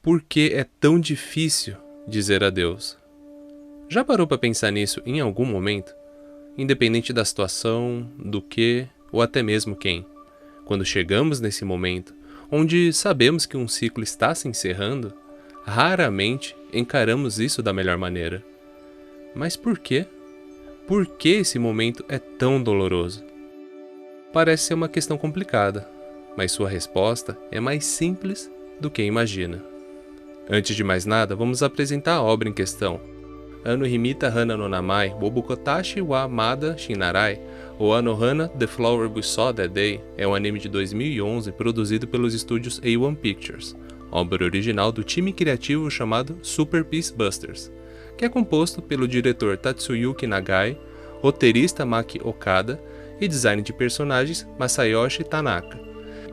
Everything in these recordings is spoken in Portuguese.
Por que é tão difícil dizer adeus? Já parou para pensar nisso em algum momento? Independente da situação, do que ou até mesmo quem. Quando chegamos nesse momento, onde sabemos que um ciclo está se encerrando, raramente encaramos isso da melhor maneira. Mas por quê? Por que esse momento é tão doloroso? Parece ser uma questão complicada, mas sua resposta é mais simples do que imagina. Antes de mais nada, vamos apresentar a obra em questão. Ano Himita Hana no Namai, Wobukotashi wa Mada Shinnarai, ou Ano Hana The Flower We Saw That Day, é um anime de 2011 produzido pelos estúdios A1 Pictures, obra original do time criativo chamado Super Peace Busters, que é composto pelo diretor Tatsuyuki Nagai, roteirista Maki Okada e design de personagens Masayoshi Tanaka.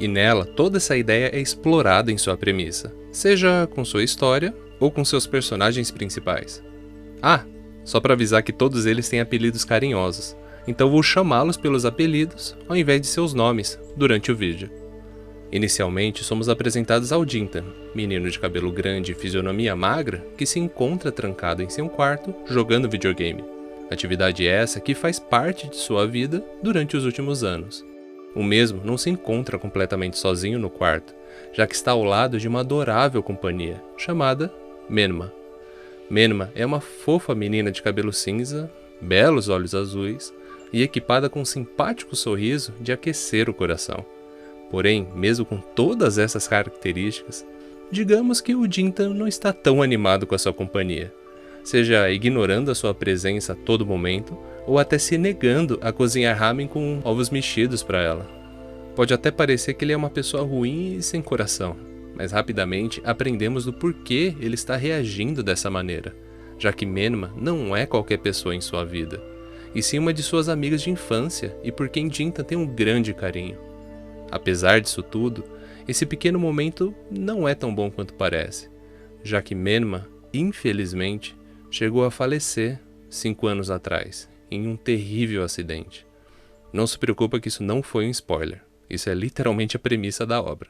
E nela, toda essa ideia é explorada em sua premissa, seja com sua história ou com seus personagens principais. Ah, só para avisar que todos eles têm apelidos carinhosos, então vou chamá-los pelos apelidos ao invés de seus nomes durante o vídeo. Inicialmente, somos apresentados ao Jintan, menino de cabelo grande e fisionomia magra que se encontra trancado em seu quarto jogando videogame. Atividade essa que faz parte de sua vida durante os últimos anos. O mesmo não se encontra completamente sozinho no quarto, já que está ao lado de uma adorável companhia, chamada Menma. Menma é uma fofa menina de cabelo cinza, belos olhos azuis e equipada com um simpático sorriso de aquecer o coração. Porém, mesmo com todas essas características, digamos que o Jintan não está tão animado com a sua companhia, seja ignorando a sua presença a todo momento, ou até se negando a cozinhar ramen com ovos mexidos para ela. Pode até parecer que ele é uma pessoa ruim e sem coração, mas rapidamente aprendemos do porquê ele está reagindo dessa maneira, já que Menma não é qualquer pessoa em sua vida, e sim uma de suas amigas de infância e por quem Jintan tem um grande carinho. Apesar disso tudo, esse pequeno momento não é tão bom quanto parece, já que Menma, infelizmente, chegou a falecer 5 anos atrás, em um terrível acidente. Não se preocupa que isso não foi um spoiler, isso é literalmente a premissa da obra.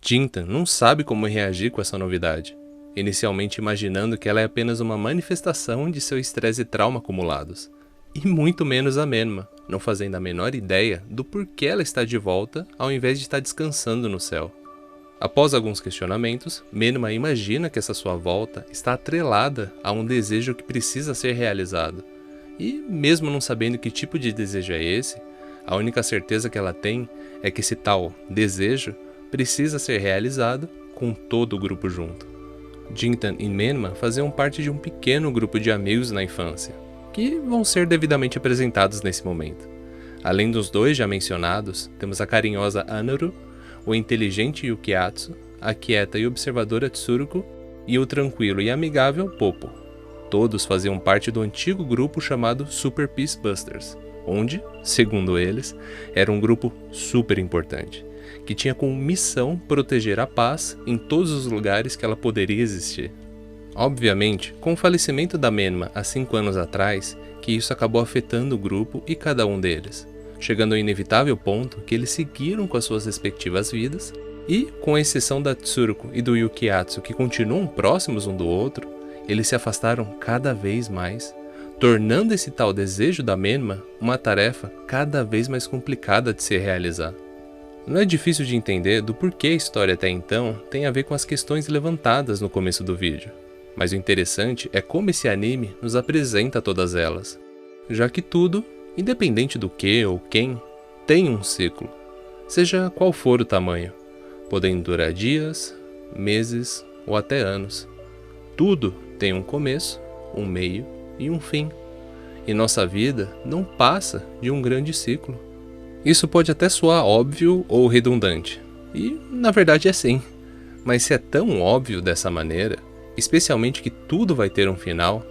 Jintan não sabe como reagir com essa novidade, inicialmente imaginando que ela é apenas uma manifestação de seu estresse e trauma acumulados, e muito menos a Menma, não fazendo a menor ideia do porquê ela está de volta ao invés de estar descansando no céu. Após alguns questionamentos, Menma imagina que essa sua volta está atrelada a um desejo que precisa ser realizado. E, mesmo não sabendo que tipo de desejo é esse, a única certeza que ela tem é que esse tal desejo precisa ser realizado com todo o grupo junto. Jintan e Menma faziam parte de um pequeno grupo de amigos na infância, que vão ser devidamente apresentados nesse momento. Além dos dois já mencionados, temos a carinhosa Anaru, o inteligente Yukiatsu, a quieta e observadora Tsuruko e o tranquilo e amigável Popo. Todos faziam parte do antigo grupo chamado Super Peace Busters, onde, segundo eles, era um grupo super importante, que tinha como missão proteger a paz em todos os lugares que ela poderia existir. Obviamente, com o falecimento da Menma há 5 anos atrás, que isso acabou afetando o grupo e cada um deles, chegando ao inevitável ponto que eles seguiram com as suas respectivas vidas e, com exceção da Tsuruko e do Yukiatsu que continuam próximos um do outro, eles se afastaram cada vez mais, tornando esse tal desejo da Menma uma tarefa cada vez mais complicada de se realizar. Não é difícil de entender do porquê a história até então tem a ver com as questões levantadas no começo do vídeo, mas o interessante é como esse anime nos apresenta todas elas, já que tudo, independente do que ou quem, tem um ciclo, seja qual for o tamanho, podendo durar dias, meses ou até anos. Tudo tem um começo, um meio e um fim, e nossa vida não passa de um grande ciclo. Isso pode até soar óbvio ou redundante, e na verdade é sim, mas se é tão óbvio dessa maneira, especialmente que tudo vai ter um final,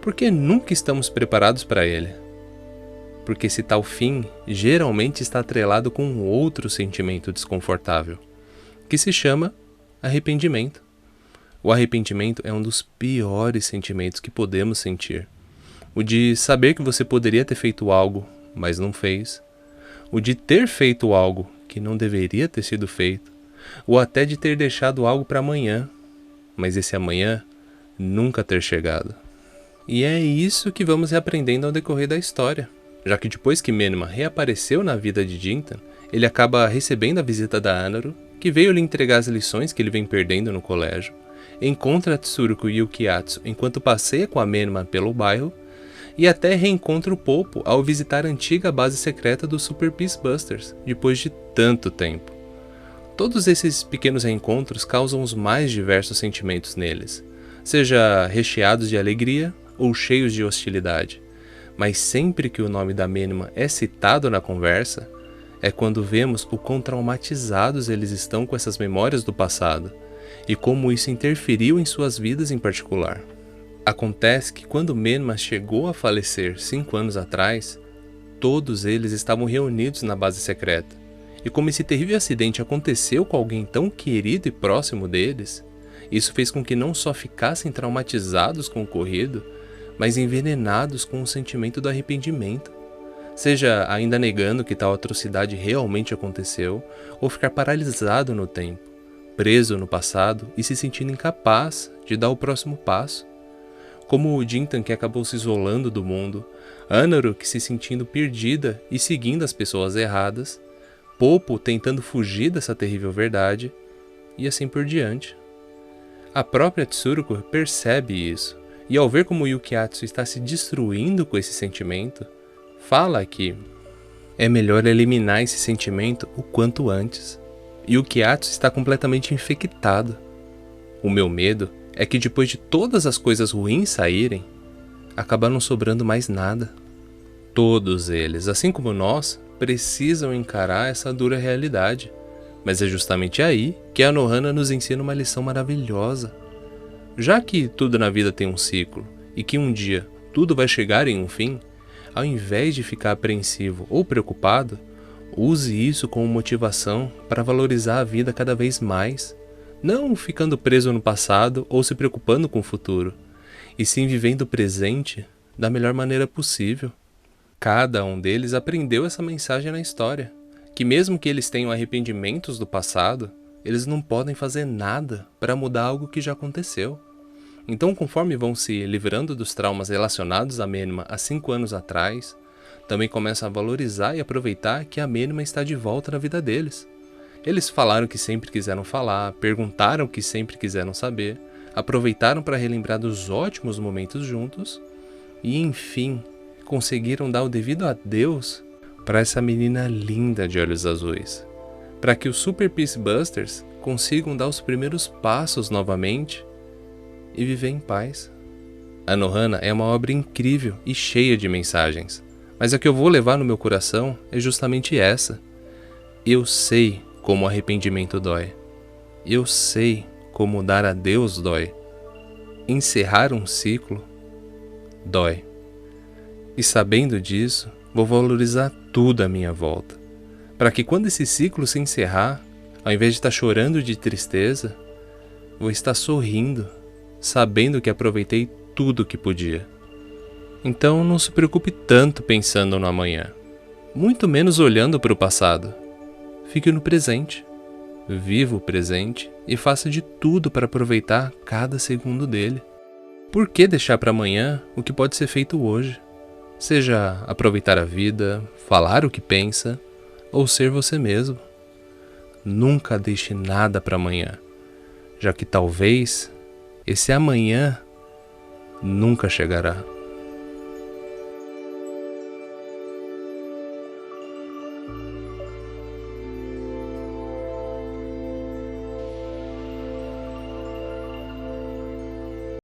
por que nunca estamos preparados para ele? Porque esse tal fim geralmente está atrelado com um outro sentimento desconfortável, que se chama arrependimento. O arrependimento é um dos piores sentimentos que podemos sentir. O de saber que você poderia ter feito algo, mas não fez. O de ter feito algo que não deveria ter sido feito. Ou até de ter deixado algo para amanhã. mas esse amanhã nunca ter chegado. E é isso que vamos reaprendendo ao decorrer da história, já que depois que Menma reapareceu na vida de Jintan, ele acaba recebendo a visita da Anaru, que veio lhe entregar as lições que ele vem perdendo no colégio, encontra Tsuruko e Yukiatsu enquanto passeia com a Menma pelo bairro, e até reencontra o Popo ao visitar a antiga base secreta dos Super Peace Busters, depois de tanto tempo. Todos esses pequenos reencontros causam os mais diversos sentimentos neles, seja recheados de alegria ou cheios de hostilidade. Mas sempre que o nome da Menma é citado na conversa, é quando vemos o quão traumatizados eles estão com essas memórias do passado, e como isso interferiu em suas vidas em particular. Acontece que quando Menma chegou a falecer 5 anos atrás, todos eles estavam reunidos na base secreta, e como esse terrível acidente aconteceu com alguém tão querido e próximo deles, isso fez com que não só ficassem traumatizados com o ocorrido, mas envenenados com o sentimento do arrependimento, seja ainda negando que tal atrocidade realmente aconteceu, ou ficar paralisado no tempo, preso no passado e se sentindo incapaz de dar o próximo passo. Como o Jintan, que acabou se isolando do mundo, Anaru, que se sentindo perdida e seguindo as pessoas erradas, Popo tentando fugir dessa terrível verdade, e assim por diante. A própria Tsuruko percebe isso, e ao ver como Yukiatsu está se destruindo com esse sentimento, fala que é melhor eliminar esse sentimento o quanto antes. Yukiatsu está completamente infectado. O meu medo é que depois de todas as coisas ruins saírem, acaba não sobrando mais nada. Todos eles, assim como nós, precisam encarar essa dura realidade. Mas é justamente aí que a Anohana nos ensina uma lição maravilhosa. Já que tudo na vida tem um ciclo, e que um dia tudo vai chegar em um fim, ao invés de ficar apreensivo ou preocupado, use isso como motivação para valorizar a vida cada vez mais. Não ficando preso no passado ou se preocupando com o futuro, e sim vivendo o presente da melhor maneira possível. Cada um deles aprendeu essa mensagem na história, que mesmo que eles tenham arrependimentos do passado, eles não podem fazer nada para mudar algo que já aconteceu. Então, conforme vão se livrando dos traumas relacionados à Menma há 5 anos atrás, também começam a valorizar e aproveitar que a Menma está de volta na vida deles. Eles falaram o que sempre quiseram falar, perguntaram o que sempre quiseram saber, aproveitaram para relembrar dos ótimos momentos juntos e, enfim, conseguiram dar o devido adeus para essa menina linda de olhos azuis, para que os Super Peace Busters consigam dar os primeiros passos novamente e viver em paz. Anohana é uma obra incrível e cheia de mensagens, mas a que eu vou levar no meu coração é justamente essa. Eu sei como o arrependimento dói. Eu sei como dar adeus dói. Encerrar um ciclo dói. E sabendo disso, vou valorizar tudo à minha volta, para que quando esse ciclo se encerrar, ao invés de estar chorando de tristeza, vou estar sorrindo, sabendo que aproveitei tudo o que podia. Então não se preocupe tanto pensando no amanhã, muito menos olhando para o passado. Fique no presente, viva o presente e faça de tudo para aproveitar cada segundo dele. Por que deixar para amanhã o que pode ser feito hoje? Seja aproveitar a vida, falar o que pensa ou ser você mesmo. Nunca deixe nada para amanhã, já que talvez esse amanhã nunca chegará.